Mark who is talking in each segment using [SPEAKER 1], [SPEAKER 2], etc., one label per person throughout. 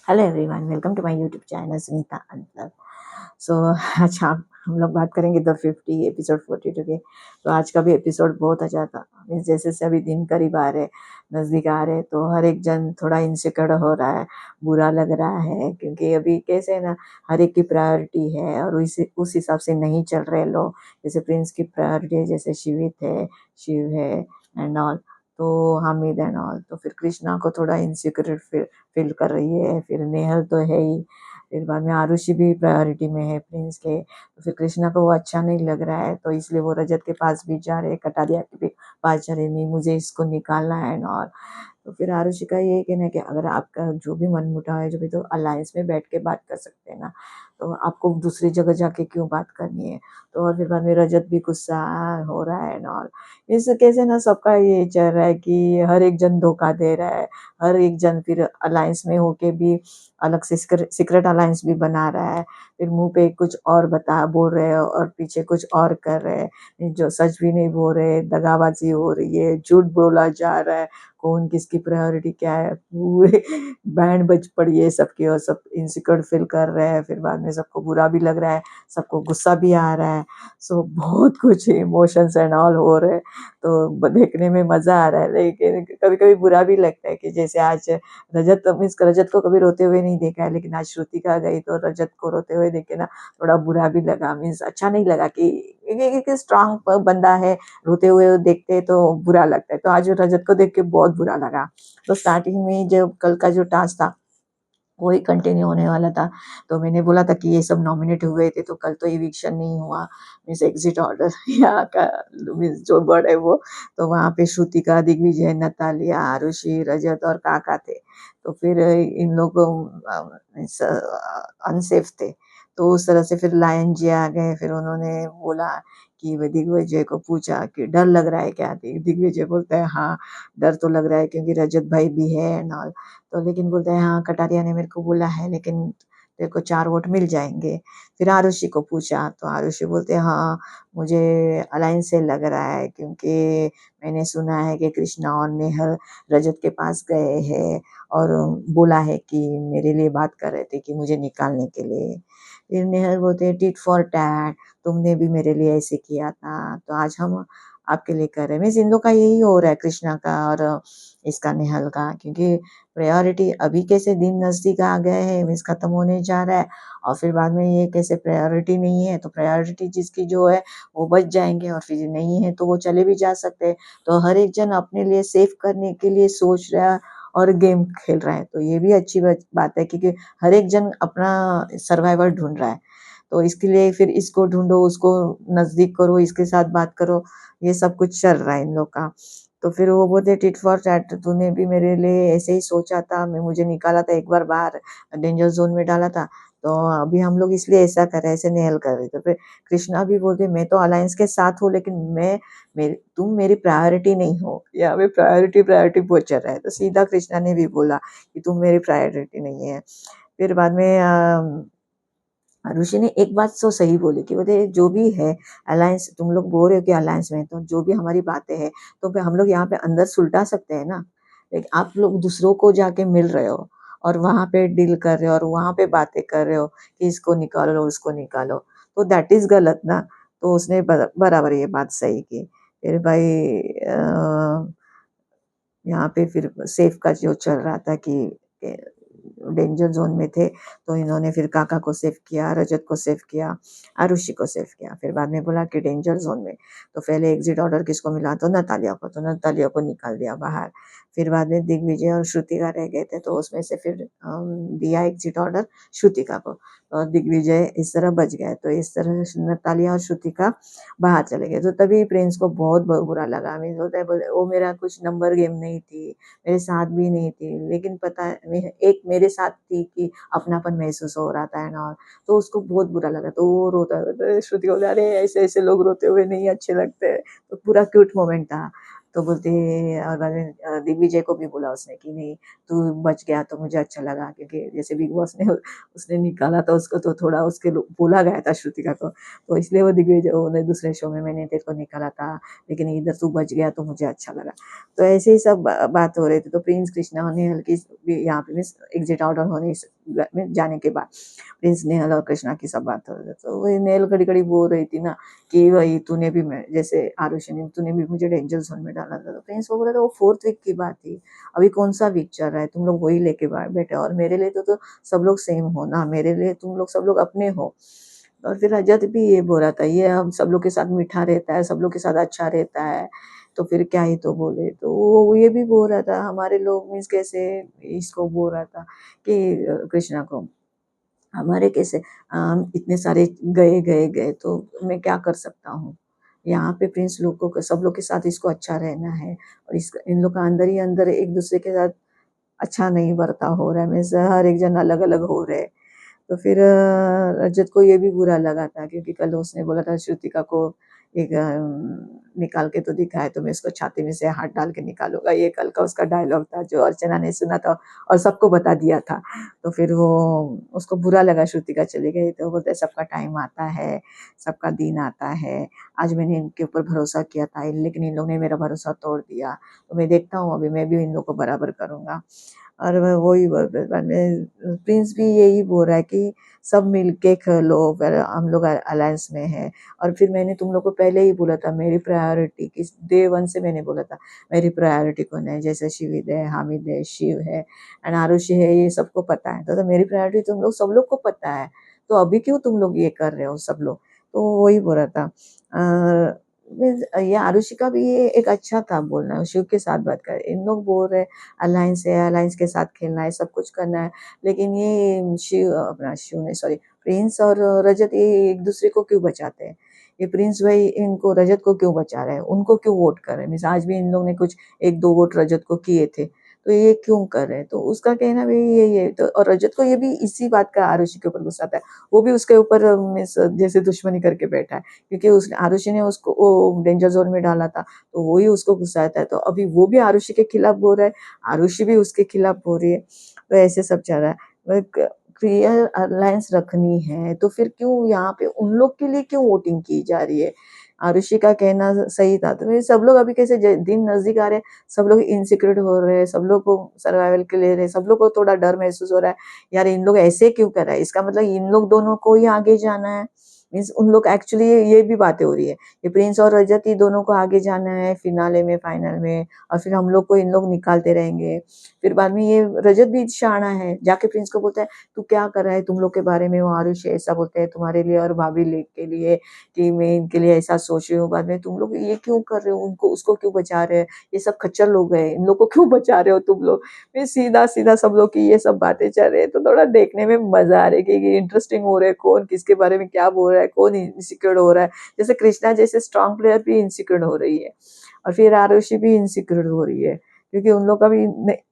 [SPEAKER 1] Hello everyone, welcome to my YouTube channel Sunita unplug. So आज हम लोग बात करेंगे द 50 एपिसोड 42 के। तो आज का भी एपिसोड बहुत अच्छा था। मीन्स जैसे जैसे अभी दिन करीब आ रहे, नज़दीक आ रहे, तो हर एक जन थोड़ा इनसिक्योर हो रहा है, बुरा लग रहा है, क्योंकि अभी कैसे है ना, हर एक की प्रायोरिटी है और उस हिसाब से नहीं चल रहे लोग। जैसे प्रिंस की प्रायोरिटी है, जैसे शिव है एंड ऑल, तो हामिद एंड ऑल। तो फिर कृष्णा को थोड़ा इनसिक्योर फील कर रही है। फिर नेहल तो है ही, फिर बाद में आरुषि भी प्रायोरिटी में है प्रिंस के। तो फिर कृष्णा को वो अच्छा नहीं लग रहा है, तो इसलिए वो रजत के पास भी जा रहे, कटारिया के भी पास जा रहे, नहीं मुझे इसको निकालना है एंड ऑल। तो फिर आरुषि का ये कहना है कि अगर आपका जो भी मन मुटाव है, जो भी, तो अलायंस में बैठ के बात कर सकते हैं ना, तो आपको दूसरी जगह जाके क्यों बात करनी है। तो और फिर बाद में रजत भी गुस्सा हो रहा है एंड ऑल। इस कैसे ना, सबका ये चल रहा है कि हर एक जन धोखा दे रहा है, हर एक जन फिर अलायंस में होके भी अलग से सीक्रेट अलायंस भी बना रहा है। फिर मुंह पे कुछ और बोल रहे हैं और पीछे कुछ और कर रहे हैं, जो सच भी नहीं बोल रहे, दगाबाजी हो रही है, झूठ बोला जा रहा है, कौन किसकी प्रायोरिटी क्या है, पूरे बैंड बज पड़ी है सबकी, और सब इनसिक्योर फील कर रहे हैं। फिर बाद में सबको बुरा भी लग रहा है, सबको गुस्सा भी आ रहा है। सो बहुत कुछ इमोशंस एंड ऑल हो रहे हैं। तो देखने में मजा आ रहा है, लेकिन कभी कभी बुरा भी लगता है कि जैसे आज रजत को कभी रोते हुए नहीं देखा है, लेकिन आज श्रुतिका गई तो रजत को रोते हुए देखे ना, थोड़ा बुरा भी लगा। मीन्स अच्छा नहीं लगा कि स्ट्रांग बंदा है, रोते हुए देखते तो बुरा लगता है। तो आज रजत को देख के बहुत बुरा लगा। तो स्टार्टिंग में जब कल का जो टास्क था वही कंटिन्यू होने वाला था, तो मैंने बोला था कि ये सब नॉमिनेट हुए थे, तो कल तो इविक्शन नहीं हुआ, मीन्स एग्जिट ऑर्डर यहाँ का मीन्स जो वर्ड है वो। तो वहाँ पे श्रुतिका, दिग्विजय, नतालिया, आरुषि, रजत और काका थे। तो फिर इन लोग अनसेफ थे। तो उस तरह से फिर लायन जी आ गए। फिर उन्होंने बोला कि वे दिग्विजय को पूछा कि डर लग रहा है क्या। दिग्विजय बोलता है हाँ, डर तो लग रहा है, क्योंकि रजत भाई भी है एंड ऑल। तो लेकिन बोलते हैं हाँ, कटारिया ने मेरे को बोला है, लेकिन तेरे को 4 वोट मिल जाएंगे। फिर आरुषि को पूछा, तो आरुषि बोलते हैं हाँ, मुझे अलायंस से लग रहा है, क्योंकि मैंने सुना है कि कृष्णा और नेहल रजत के पास गए हैं और बोला है कि मेरे लिए बात कर रहे थे कि मुझे निकालने के लिए। फिर नेहल बोलते हैं टिट फॉर टैट, तुमने भी मेरे लिए ऐसे किया था, तो आज हम आपके लिए कर रहे हैं। मीन्स इन लोग का यही हो रहा है, कृष्णा का और इसका, नेहल का, क्योंकि प्रायोरिटी अभी कैसे दिन नज़दीक आ गए हैं, मीन्स खत्म होने जा रहा है, और फिर बाद में ये कैसे प्रायोरिटी नहीं है, तो प्रायोरिटी जिसकी जो है वो बच जाएंगे, और फिर नहीं है तो वो चले भी जा सकते हैं। तो हर एक जन अपने लिए सेफ करने के लिए सोच रहा है और गेम खेल रहा है। तो ये भी अच्छी बात है, क्योंकि हर एक जन अपना सर्वाइवल ढूंढ रहा है। तो इसके लिए फिर इसको ढूंढो, उसको नज़दीक करो, इसके साथ बात करो, ये सब कुछ चल रहा है इन लोग का। तो फिर वो बोलते टिट फॉर टैट, तूने भी मेरे लिए ऐसे ही सोचा था, मैं मुझे निकाला था एक बार बाहर, डेंजर जोन में डाला था, तो अभी हम लोग इसलिए ऐसा कर रहे हैं, ऐसे नेहल कर रहे। तो फिर कृष्णा भी बोलते मैं तो अलायंस के साथ हूँ, लेकिन तुम मेरी प्रायोरिटी नहीं हो। यहाँ पे प्रायोरिटी प्रायोरिटी बहुत चल रहा है, तो सीधा कृष्णा ने भी बोला कि तुम मेरी प्रायोरिटी नहीं है। फिर बाद में ऋषि ने एक बात तो सही बोली कि बोले जो भी है अलायंस, तुम लोग बोल रहे हो कि अलायंस में, तो जो भी हमारी बातें हैं, तो फिर हम लोग यहाँ पे अंदर सुलटा सकते हैं ना। लेकिन आप लोग दूसरों को जाके मिल रहे हो और वहाँ पे डील कर रहे हो और वहाँ पे बातें कर रहे हो कि इसको निकालो उसको निकालो, तो दैट इज गलत ना। तो उसने बराबर ये बात सही की। फिर भाई यहाँ पे फिर सेफ का जो चल रहा था कि डेंजर जोन में थे, तो इन्होंने फिर काका को सेव किया, रजत को सेव किया, आरुषि को सेव किया। फिर बाद में बोला कि डेंजर जोन में, तो पहले एग्जिट ऑर्डर किसको मिला, तो नतालिया को, तो नतालिया को निकाल दिया बाहर। फिर बाद में दिग्विजय और श्रुतिका रह गए थे, तो उसमें से फिर दिया एग्जिट ऑर्डर श्रुतिका को, और दिग्विजय इस तरह बच गए। तो इस तरह नतालिया और श्रुतिका बाहर चले गए। तो तभी प्रिंस को बहुत बुरा लगा। मीन्स होता है वो मेरा कुछ नंबर गेम नहीं थी, मेरे साथ भी नहीं थी, लेकिन पता एक मेरे साथ थी कि अपनापन महसूस हो रहा था एंड ऑल। तो उसको बहुत बुरा लगा, तो वो रोता रोता श्रुति बोले अरे ऐसे ऐसे लोग रोते हुए नहीं अच्छे लगते। तो पूरा क्यूट मोमेंट था। तो बोलते और बाद में दिग्विजय को भी बोला उसने कि नहीं, तू बच गया तो मुझे अच्छा लगा, क्योंकि जैसे बिग बॉस ने उसने निकाला था उसको, तो थोड़ा उसके बोला गया था श्रुतिका को, तो इसलिए वो दिग्विजय ने दूसरे शो में मैंने तेरे को निकाला था, लेकिन इधर तू बच गया तो मुझे अच्छा लगा। तो ऐसे ही सब बात हो रही थी। तो प्रिंस, कृष्णा ने हल्की यहाँ पे मिस एग्जिट ऑर्डर होने में जाने के बाद प्रिंस नेहल और कृष्णा की सब बात हो रही, तो वही नेहल घड़ी-घड़ी बोल रही थी ना कि वही तूने भी मैं जैसे आरुषि ने तूने भी मुझे डेंजर ज़ोन में डाला था। तो प्रिंस वो बोल रहा था वो 4th वीक की बात थी। अभी कौन-सा वीक चल रहा है? तुम लोग वही लेके बैठे हो और मेरे लिए तो सब लोग सेम हो ना, मेरे लिए तुम लोग सब लोग अपने हो। और फिर रजत भी ये बोल रहा था, ये हम सब लोग के साथ मीठा रहता है, सब लोग के साथ अच्छा रहता है, तो फिर क्या ही तो बोले। तो वो ये भी बोल रहा था हमारे लोग मीन्स कैसे इसको बोल रहा था कि कृष्णा को हमारे कैसे इतने सारे गए तो मैं क्या कर सकता हूँ। यहाँ पे प्रिंस लोग को सब लोग के साथ इसको अच्छा रहना है और इन लोग का अंदर ही अंदर एक दूसरे के साथ अच्छा नहीं बर्ताव हो रहा है, मीन्स हर एक जन अलग अलग हो रहे हैं। तो फिर रजत को ये भी बुरा लगा था क्योंकि कल उसने बोला था श्रुतिका को एक निकाल के तो दिखाए तो मैं इसको छाती में से हाथ डाल के निकालूंगा, ये कल का उसका डायलॉग था जो अर्चना ने सुना था और सबको बता दिया था। तो फिर वो उसको बुरा लगा, श्रुतिका चली गई तो बोलते सबका टाइम आता है, सबका दिन आता है। आज मैंने इनके ऊपर भरोसा किया था लेकिन इन लोगों ने मेरा भरोसा तोड़ दिया, तो मैं देखता हूँ अभी मैं भी इन लोग को बराबर करूंगा। और वही बाद में प्रिंस भी यही बोल रहा है कि सब मिलके खेलो, हम लोग अलायंस में हैं। और फिर मैंने तुम लोग को पहले ही बोला था मेरी प्रायोरिटी किस डे 1 से मैंने बोला था मेरी प्रायोरिटी कौन है, जैसे शिविद है, हामिद है, शिव है एंड आरुषि है, ये सबको पता है। तो मेरी प्रायोरिटी तुम लोग सब लोग को पता है, तो अभी क्यों तुम लोग ये कर रहे हो सब लोग। तो वही बोल रहा था ये आरुषि का भी ये एक अच्छा था बोलना, शिव के साथ बात कर, इन लोग बोल रहे अलायंस है, अलायंस के साथ खेलना है, सब कुछ करना है, लेकिन ये शिव अपना शिव नहीं सॉरी प्रिंस और रजत ये एक दूसरे को क्यों बचाते हैं। ये प्रिंस भाई इनको रजत को क्यों बचा रहे हैं, उनको क्यों वोट कर रहे हैं। मीन्स आज भी इन लोग ने कुछ 1-2 वोट रजत को किए थे, तो ये क्यों कर रहे हैं। तो उसका कहना भी यही है। तो और रजत को ये भी इसी बात का आरुषि के ऊपर गुस्सा आता है, वो भी उसके ऊपर मीन्स जैसे दुश्मनी करके बैठा है क्योंकि उस आरुषि ने उसको वो डेंजर जोन में डाला था, तो वही उसको गुस्सा आता है। तो अभी वो भी आरुषि के खिलाफ बोल रहा है, आरुषि भी उसके खिलाफ बोल रही है, तो ऐसे सब चल रहा है। क्लियर अलायंस रखनी है तो फिर क्यों यहाँ पे उन लोग के लिए क्यों वोटिंग की जा रही है। आरुषि का कहना सही था, तो ये सब लोग अभी कैसे दिन नजदीक आ रहे हैं, सब लोग इनसिक्योर हो रहे हैं, सब लोग को सर्वाइवल के ले रहे हैं, सब लोग को थोड़ा डर महसूस हो रहा है, यार इन लोग ऐसे क्यों कर रहा है, इसका मतलब इन लोग दोनों को ही आगे जाना है। मीन्स उन लोग एक्चुअली ये भी बातें हो रही है, ये प्रिंस और रजत ही दोनों को आगे जाना है फिनाले में, फाइनल में, और फिर हम लोग को इन लोग निकालते रहेंगे। फिर बाद में ये रजत भी शाना है, जाके प्रिंस को बोलता है तू क्या कर रहा है तुम लोग के बारे में, वो आरुषि ऐसा बोलते हैं तुम्हारे लिए और भाभी लेक के लिए कि मैं इनके लिए ऐसा सोच रही हूँ, बाद में तुम लोग ये क्यों कर रहे हो, उनको उसको क्यों बचा रहे हैं, ये सब खच्चर लोग हैं, इन लोग को क्यों बचा रहे हो तुम लोग। फिर सीधा सीधा सब लोग की ये सब बातें चल रही है, तो थोड़ा देखने में मजा आ रहा है कि इंटरेस्टिंग हो रहा है, कौन किसके बारे में क्या बोल रहा है, कौन इनसिक्योर हो रहा है। जैसे कृष्णा जैसे स्ट्रॉन्ग प्लेयर भी इनसिक्योर हो रही है और फिर आरुषि भी इनसिक्योर हो रही है क्योंकि उन लोग का भी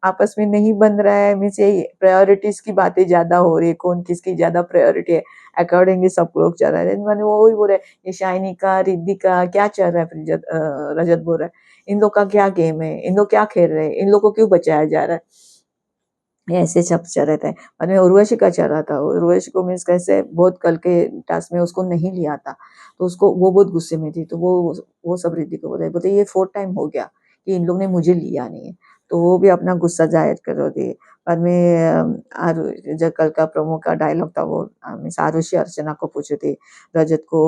[SPEAKER 1] आपस में नहीं बन रहा है। मीन्स यही प्रायोरिटीज की बातें ज्यादा हो रही है, कौन किसकी ज्यादा प्रायोरिटी है अकॉर्डिंगली सब लोग चल रहा है। मैंने वो वही बोल रहे ये शाइनी का रिद्धि का क्या चल रहा है, फिर रजत बोल रहा है इन लोग का क्या गेम है, इन लोग क्या खेल रहे हैं, इन लोग को क्यों बचाया जा रहा है। ये ऐसे सब चल रहे थे और मैं उर्वशी का चल रहा था, उर्वशी को मीन्स कैसे बहुत कल के टास्क में उसको नहीं लिया था, तो उसको वो बहुत गुस्से में थी, तो वो सब रिद्धि को बोलते ये 4th टाइम हो गया कि इन लोग ने मुझे लिया नहीं है, तो वो भी अपना गुस्सा जाहिर कर रही थी। बाद में जो कल का प्रोमो का डायलॉग था वो मीन्स आरुषि अर्चना को पूछी थी रजत को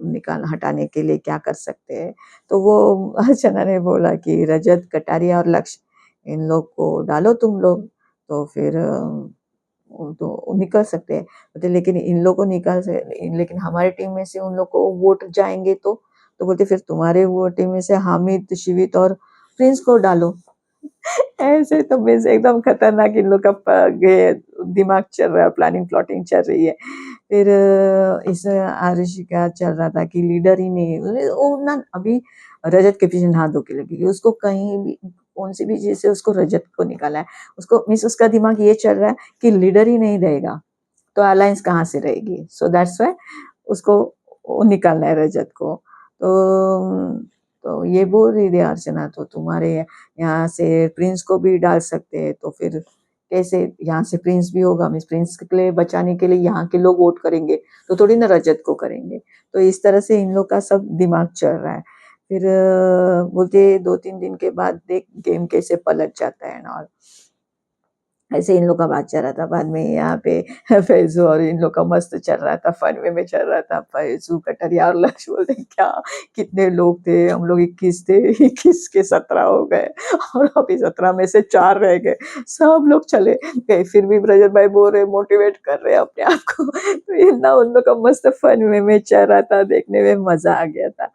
[SPEAKER 1] निकाल हटाने के लिए क्या कर सकते हैं, तो वो अर्चना ने बोला कि रजत, कटारिया और लक्ष्य इन लोग को डालो तुम लोग, तो फिर वो तो निकल सकते हैं, बोलते लेकिन इन लोग को लेकिन हमारी टीम में से उन लोग को वोट जाएंगे तो बोलते फिर तुम्हारे वो टीम में से हामिद, शिवित और प्रिंस को डालो। ऐसे तो मीन्स एकदम खतरनाक इन लोग का दिमाग चल रहा है, प्लानिंग प्लॉटिंग चल रही है। फिर इस आरुषि का चल रहा था कि लीडर ही नहीं वो ना अभी रजत के पीछे हाथ धो के लगी, उसको कहीं भी कौन सी भी चीज से उसको रजत को निकाला है, उसको मीन्स उसका दिमाग ये चल रहा है कि लीडर ही नहीं रहेगा तो अलायंस कहाँ से रहेगी, सो दैट्स वाई उसको निकालना है रजत को। तो ये बोल रही थी अर्चना, तो तुम्हारे यहाँ से प्रिंस को भी डाल सकते हैं, तो फिर कैसे यहाँ से प्रिंस भी होगा, मीन्स प्रिंस के लिए बचाने के लिए यहाँ के लोग वोट करेंगे तो थोड़ी ना रजत को करेंगे। तो इस तरह से इन लोग का सब दिमाग चल रहा है। फिर बोलते 2-3 दिन के बाद देख गेम कैसे पलट जाता है और ऐसे इन लोग का बात चल रहा था। बाद में यहाँ पे फैज़ू और इन लोग का मस्त चल रहा था, फन वे में चल रहा था। फैज़ू, कटरिया और लक्ष्य बोलते हैं, क्या कितने लोग थे, हम लोग 21 थे, 21 के 17 हो गए और अभी 17 में से 4 रह गए, सब लोग चले गए। फिर भी ब्रजर भाई बोल रहे, मोटिवेट कर रहे अपने आप को। तो ये ना उन लोग का मस्त फन वे में चल रहा था, देखने में मजा आ गया था।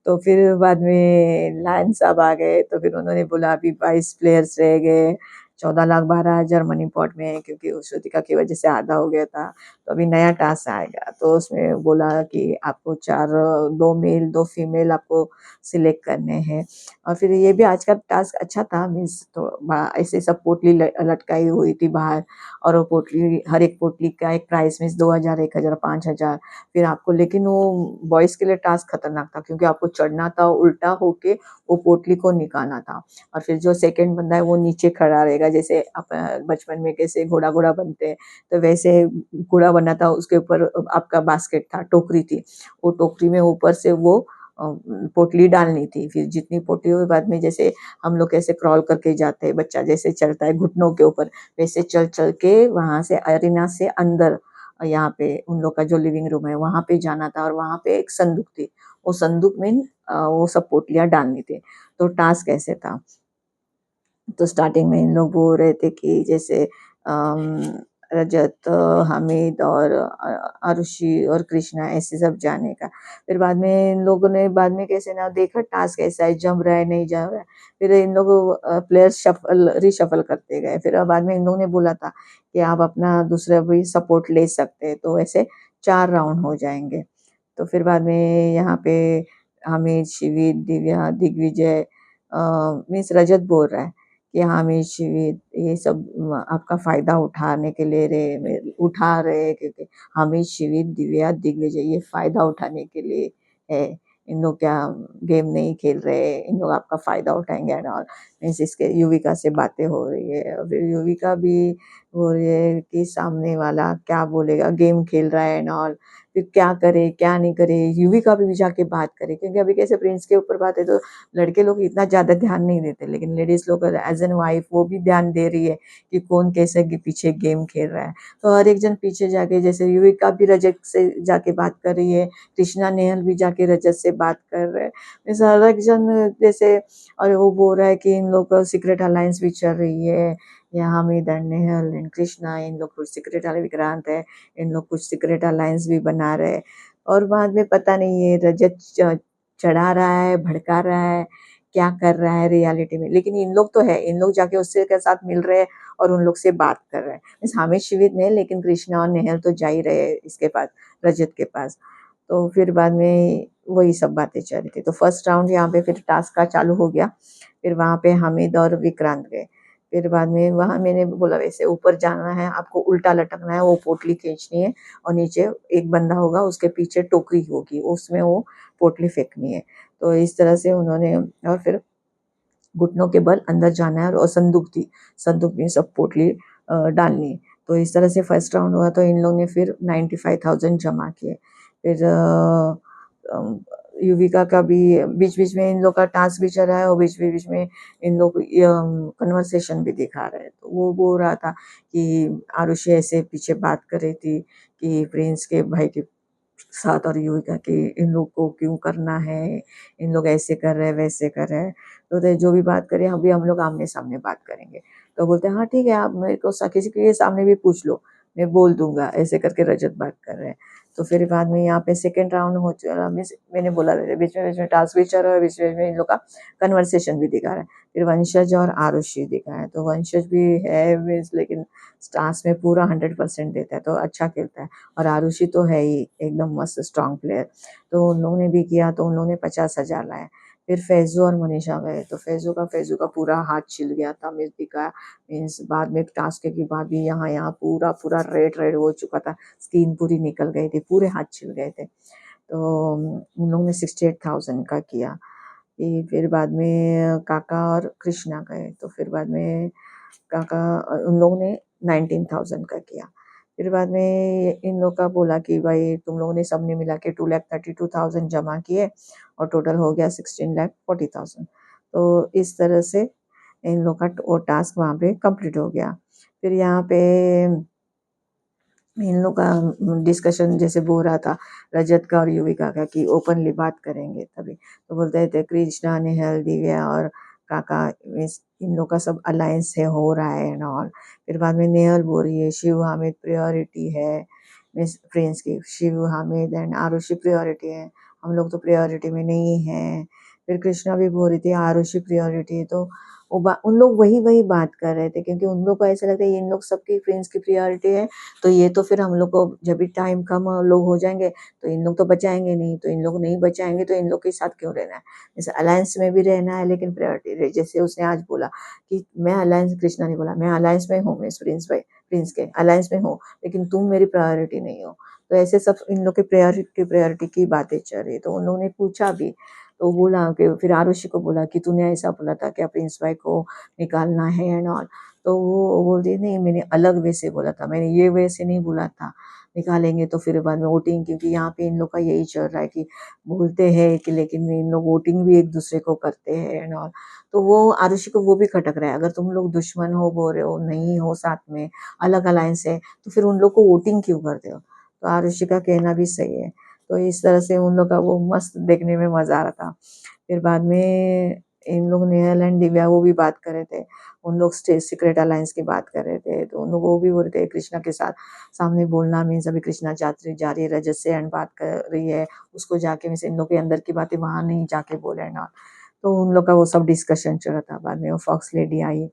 [SPEAKER 1] तो फिर बाद में लायन साहब आ गए, तो फिर उन्होंने बोला अभी 22 प्लेयर्स रह गए, 14,12,000 मनी पॉट में है, क्योंकि उस श्रुतिका की वजह से आधा हो गया था। तो अभी नया टास्क आएगा, तो उसमें बोला कि आपको 4, 2 मेल 2 फीमेल आपको सिलेक्ट करने हैं। और फिर ये भी आज का टास्क अच्छा था, मीन्स तो ऐसे सब पोटली लटकाई हुई थी बाहर, और वो पोटली, हर एक पोटली का एक प्राइस, मीन्स 2,000, 1,000, 5,000 फिर आपको। लेकिन वो बॉयज़ के लिए टास्क खतरनाक था, क्योंकि आपको चढ़ना था, उल्टा होके वो पोटली को निकालना था। और फिर जो सेकंड बंदा है वो नीचे खड़ा रहेगा, जैसे बचपन में कैसे घोड़ा घोड़ा बनते हैं, तो वैसे घोड़ा बना था, उसके ऊपर आपका बास्केट था, टोकरी थी, वो टोकरी में ऊपर से वो पोटली डालनी थी। फिर जितनी पोटली हुई, बाद में जैसे हम लोग कैसे क्रॉल करके जाते हैं, बच्चा जैसे चलता है घुटनों के ऊपर, वैसे चल चल के वहां से अरीना से अंदर, यहाँ पे उन लोग का जो लिविंग रूम है वहां पे जाना था, और वहां पे एक संदूक थी, वो संदूक में वो सब पोटलियां डालनी थी। तो टास्क ऐसे था। तो स्टार्टिंग में इन लोग बोल रहे थे कि जैसे रजत, हामिद और आरुषि और कृष्णा, ऐसे सब जाने का। फिर बाद में इन लोगों ने बाद में कैसे ना देखा टास्क ऐसा है, जम रहा है नहीं जम रहा है, फिर इन लोग प्लेयर्स शफल रिशफल करते गए। फिर बाद में इन लोगों ने बोला था कि आप अपना दूसरा भी सपोर्ट ले सकते हैं, तो ऐसे 4 राउंड हो जाएंगे। तो फिर बाद में यहाँ पे हामिद, शिविर, दिव्या, दिग्विजय, मीन्स रजत बोल रहा है कि हामिद, शिविर, ये सब आपका फायदा उठाने के लिए उठा रहे, क्योंकि हामिद, शिविर, दिव्या, दिग्विजय ये फायदा उठाने के लिए है। इन लोग क्या गेम नहीं खेल रहे, इन लोग आपका फायदा उठाएंगे एंड ऑल। मीन्स इसके युविका से बातें हो रही है, और फिर युविका भी बोल रही है कि सामने वाला क्या बोलेगा, गेम खेल रहा है एंड ऑल, फिर क्या करे क्या नहीं करे, युविका भी जाके बात करे, क्योंकि अभी कैसे प्रिंस के ऊपर बात है, तो लड़के लोग इतना ज्यादा ध्यान नहीं देते, लेकिन लेडीज लोग एज एन वाइफ वो भी ध्यान दे रही है कि कौन कैसे पीछे गेम खेल रहा है। तो हर एक जन पीछे जाके, जैसे युविका भी रजत से जाके बात कर रही है, कृष्णा नेहल भी जाके रजत से बात कर रहे हैं, जैसे हर एक जन जैसे। और वो बोल रहा है कि इन लोग का सीक्रेट अलायंस भी चल रही है, यहाँ हामिद एंड नेहल एंड कृष्णा, इन लोग कुछ सीक्रेट, विक्रांत है, इन लोग कुछ सीक्रेट अलायंस भी बना रहे हैं। और बाद में पता नहीं है रजत चढ़ा रहा है, भड़का रहा है, क्या कर रहा है रियलिटी में, लेकिन इन लोग तो है, इन लोग जाके उससे के साथ मिल रहे हैं और उन लोग से बात कर रहे हैं। मीन्स हामिद शिविर नहीं, लेकिन कृष्णा और नेहल तो जा ही रहे हैं इसके पास, रजत के पास। तो फिर बाद में वही सब बातें चल रही थी। तो फर्स्ट राउंड यहाँ पे फिर टास्क का चालू हो गया। फिर वहां पे हामिद और विक्रांत गए। फिर बाद में वहां मैंने बोला वैसे ऊपर जाना है, आपको उल्टा लटकना है, वो पोटली खींचनी है, और नीचे एक बंदा होगा, उसके पीछे टोकरी होगी, उसमें वो पोटली फेंकनी है। तो इस तरह से उन्होंने, और फिर घुटनों के बल अंदर जाना है, और संदूक थी, संदूक में सब पोटली डालनी है। तो इस तरह से फर्स्ट राउंड हुआ। तो इन लोगों ने फिर 95,000 जमा किए। फिर युविका का भी बीच बीच में इन लोग का टास्क भी चल रहा है, और बीच बीच में इन लोग कन्वर्सेशन भी दिखा रहे हैं। तो वो बोल रहा था कि आरुषि ऐसे पीछे बात कर रही थी कि प्रिंस के भाई के साथ, और युविका कि इन लोग को क्यों करना है, इन लोग ऐसे कर रहे हैं वैसे कर रहे हैं। तो जो भी बात करें अभी हम लोग आमने सामने बात करेंगे। तो बोलते हैं हाँ ठीक है, आप मेरे को किसी के सामने भी पूछ लो, मैं बोल दूंगा, ऐसे करके रजत बात कर रहे हैं। तो फिर बाद में यहाँ पे सेकेंड राउंड हो चला, मैंने बोला बीच में टास्क भी चल रहा है, बीच में इन लोग का कन्वर्सेशन भी दिखा रहा है। फिर वंशज और आरुषि दिखा है, तो वंशज भी है लेकिन टास्क में पूरा 100% देता है, तो अच्छा खेलता है। और आरुषि तो है ही एकदम मस्त स्ट्रांग प्लेयर। तो उन लोगों ने भी किया, तो उन लोगों ने 50,000 लाए। फिर फैजू और मनीषा गए, तो फैजू का पूरा हाथ छिल गया था मिर्ची का। मीन्स बाद में टास्क के बाद भी यहाँ यहाँ पूरा पूरा रेड रेड हो चुका था, स्किन पूरी निकल गई थी, पूरे हाथ छिल गए थे। तो उन लोगों ने 68,000 का किया। फिर बाद में काका और कृष्णा गए, तो फिर बाद में काका, उन लोगों ने 19,000 का किया। फिर बाद में इन लोग का बोला कि भाई तुम लोगों ने सबने मिला के 2,32,000 जमा किए, और टोटल हो गया 16,40,000। तो इस तरह से इन लोग का वो टास्क वहाँ पे कंप्लीट हो गया। फिर यहाँ पे इन लोग का डिस्कशन जैसे हो रहा था रजत का और युविका का कि ओपनली बात करेंगे तभी। तो बोलते थे कृष्णा, नेहल, दिव्या और काका, इन लोग का सब अलायंस है, हो रहा है एंड ऑल। फिर बाद में नेहल बोल रही है शिव हामिद प्रियोरिटी है मिस फ्रेंड्स की, शिव हामिद एंड आरुषि प्रियोरिटी है, हम लोग तो प्रियोरिटी में नहीं है। फिर कृष्णा भी बोल रही थी आरुषि प्रियोरिटी है। तो उन लोग वही वही बात कर रहे थे क्योंकि उन लोग को ऐसा लगता है इन लोग सबकी फ्रेंड्स की प्रियोरिटी है, तो ये तो फिर हम लोग को जब भी टाइम कम लोग हो जाएंगे तो इन लोग तो बचाएंगे नहीं, तो इन लोग नहीं बचाएंगे तो इन लोग के साथ क्यों रहना है। जैसे अलायंस में भी रहना है लेकिन प्रायोरिटी, जैसे उसने आज बोला कि मैं अलायंस, कृष्णा ने बोला मैं अलायंस में हूँ, मिस प्रिंस भाई प्रिंस के अलायंस में हूँ, लेकिन तुम मेरी प्रायोरिटी नहीं हो। तो ऐसे सब इन लोग के प्रायोरिटी की बातें चल रही। तो उन लोगों ने पूछा भी, तो बोला कि फिर आरुषि को बोला कि तूने ऐसा बोला था क्या प्रिंस भाई को निकालना है एंड ऑल। तो वो बोलती नहीं, मैंने अलग वे से बोला था, मैंने ये वे से नहीं बोला था, निकालेंगे तो फिर बाद में वोटिंग, क्योंकि यहाँ पे इन लोग का यही चल रहा है कि बोलते हैं कि लेकिन इन लोग वोटिंग भी एक दूसरे को करते हैं एंड ऑल। तो वो आरुषि को वो भी खटक रहा है, अगर तुम लोग दुश्मन हो, बोल रहे हो नहीं हो साथ में, अलग अलायंस है, तो फिर उन लोग को वोटिंग क्यों करते हो। तो आरुषि का कहना भी सही है। तो इस तरह से उन लोग का वो मस्त देखने में मजा आ रहा था। फिर बाद में इन लोग नेहल एंड दिव्या वो भी बात कर रहे थे, उन लोग सीक्रेट अलायंस की बात कर रहे थे। तो उन लोग वो भी बोल रहे थे कृष्णा के साथ सामने बोलना मीन्स अभी कृष्णा जा रही है रजत से एंड बात कर रही है, उसको जाके मीन्स इन लोग के अंदर की बातें वहां नहीं जाके बोले ना। तो उन लोग का वो सब डिस्कशन चल रहा था। बाद में वो फॉक्स लेडी आई,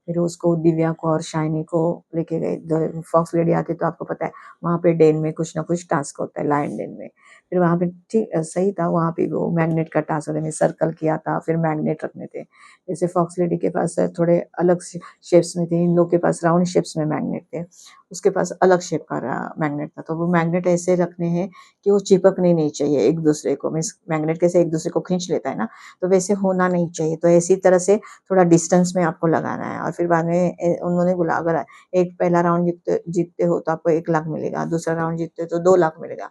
[SPEAKER 1] फिर उसको दिव्या को और शाइनी को लेके गए। फॉक्स लेडी आती तो आपको पता है वहाँ पे डेन में कुछ ना कुछ टास्क होता है, लायन डेन में। फिर वहाँ पे ठीक सही था, वहाँ पे वो मैग्नेट का टास्क होता है, सर्कल किया था, फिर मैग्नेट रखने थे। जैसे फॉक्स लेडी के पास थोड़े अलग शेप्स में थे, इन लोग के पास राउंड शेप्स में मैग्नेट थे, उसके पास अलग शेप का मैग्नेट था। तो वो मैग्नेट ऐसे रखने हैं कि वो चिपकने नहीं चाहिए एक दूसरे को, मीन्स मैग्नेट कैसे एक दूसरे को खींच लेता है ना, तो वैसे होना नहीं चाहिए। तो ऐसी तरह से थोड़ा डिस्टेंस में आपको लगाना है। और फिर बाद में उन्होंने बोला अगर एक पहला राउंड जीतते जीतते हो तो आपको 1 लाख मिलेगा, दूसरा राउंड जीतते हो तो 2 लाख मिलेगा,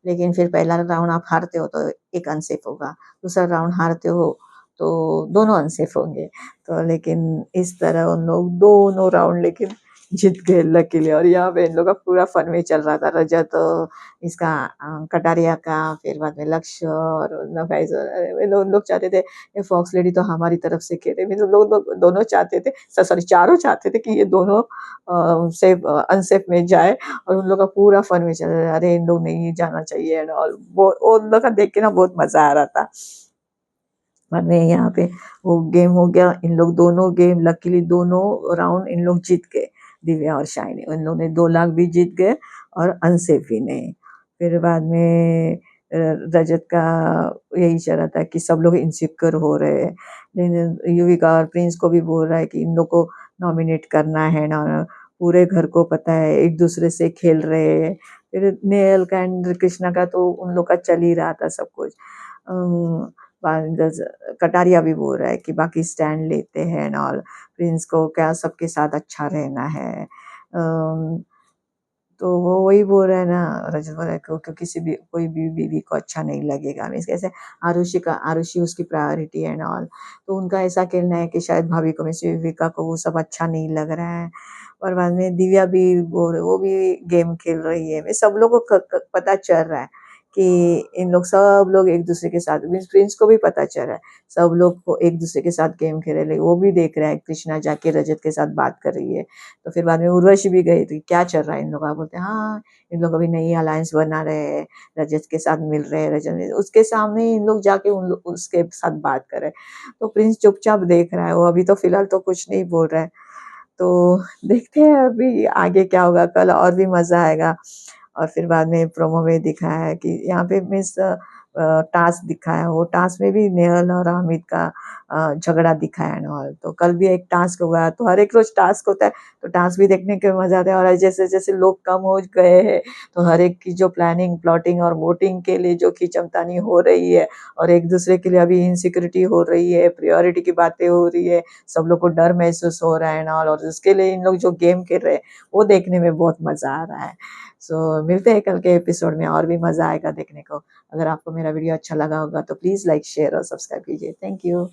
[SPEAKER 1] लेकिन फिर पहला राउंड आप हारते हो तो एक अनसेफ होगा, दूसरा राउंड हारते हो तो दोनों अनसेफ होंगे। तो लेकिन इस तरह उन लोग दोनों राउंड लेकिन जीत गए लकीली। और यहाँ पे इन लोग का पूरा फन में चल रहा था, रजत इसका कटारिया का, फिर बाद में लक्ष्य और नफाइज, उन लोग चाहते थे ये फॉक्स लेडी तो हमारी तरफ से खेले, मीन लोग दोनों चाहते थे, सॉरी चारों चाहते थे कि ये दोनों सेफ अनसेफ में जाए। और उन लोग का पूरा फन में चल रहा है, अरे इन लोग नहीं जाना चाहिए एंड ऑल। वो उन लोग का देख के ना बहुत मजा आ रहा था। बाद में यहाँ पे वो गेम हो गया, इन लोग दोनों गेम लकीली दोनों राउंड इन लोग जीत गए, दिव्या और शाइनी, इन लोगों ने 2 लाख भी जीत गए और अनसेफ भी नहीं। फिर बाद में रजत का यही चल रहा था कि सब लोग इनसिक्योर हो रहे हैं, लेकिन युविका और प्रिंस को भी बोल रहा है कि इन लोग को नॉमिनेट करना है ना, पूरे घर को पता है एक दूसरे से खेल रहे हैं। फिर नेल का एंड कृष्णा का तो उन लोग का चल ही रहा था सब कुछ। कटारिया भी बोल रहा है कि बाकी स्टैंड लेते हैं एंड ऑल, प्रिंस को क्या सबके साथ अच्छा रहना है। तो वो वही बोल रहा है ना, रजत बोल रहा है कि किसी भी कोई भी बीवी को अच्छा नहीं लगेगा, मीन्स कैसे आरुषि उसकी प्रायोरिटी है एंड ऑल। तो उनका ऐसा कहना है कि शायद भाभी को, मिस विविका को वो सब अच्छा नहीं लग रहा है। और बाद में दिव्या भी वो भी गेम खेल रही है, सब लोगों को पता चल रहा है कि इन लोग सब लोग एक दूसरे के साथ, मीन्स प्रिंस को भी पता चल रहा है सब लोग को एक दूसरे के साथ गेम खेल रहे, वो भी देख रहा है कृष्णा जाके रजत के साथ बात कर रही है। तो फिर बाद में उर्वशी भी गई थी, क्या चल रहा है इन लोग का, बोलते हैं हाँ इन लोग अभी नई अलायंस बना रहे हैं, रजत के साथ मिल रहे हैं, रजत उसके सामने इन लोग जाके उसके साथ बात कर रहे हैं। तो प्रिंस चुपचाप देख रहा है, वो अभी तो फिलहाल तो कुछ नहीं बोल रहा है। तो देखते हैं अभी आगे क्या होगा, कल और भी मजा आएगा। और फिर बाद में प्रोमो में दिखाया है कि यहाँ पे मीन्स टास्क दिखाया, वो टास्क में भी नेहल और हामिद का झगड़ा दिखाया है और तो कल भी एक टास्क होगा, तो हर एक रोज टास्क होता है, तो टास्क भी देखने के मजा आता है। और जैसे जैसे लोग कम हो गए हैं तो हर एक की जो प्लानिंग प्लॉटिंग और वोटिंग के लिए जो खींचतानी हो रही है, और एक दूसरे के लिए अभी इनसिक्योरिटी हो रही है, प्रायोरिटी की बातें हो रही है, सब लोग को डर महसूस हो रहा है ना, और उसके लिए इन लोग जो गेम खेल रहे हैं वो देखने में बहुत मजा आ रहा है। सो मिलते हैं कल के एपिसोड में, और भी मजा आएगा देखने को। अगर आपको मेरा वीडियो अच्छा लगा होगा तो प्लीज लाइक शेयर और सब्सक्राइब कीजिए। Thank you.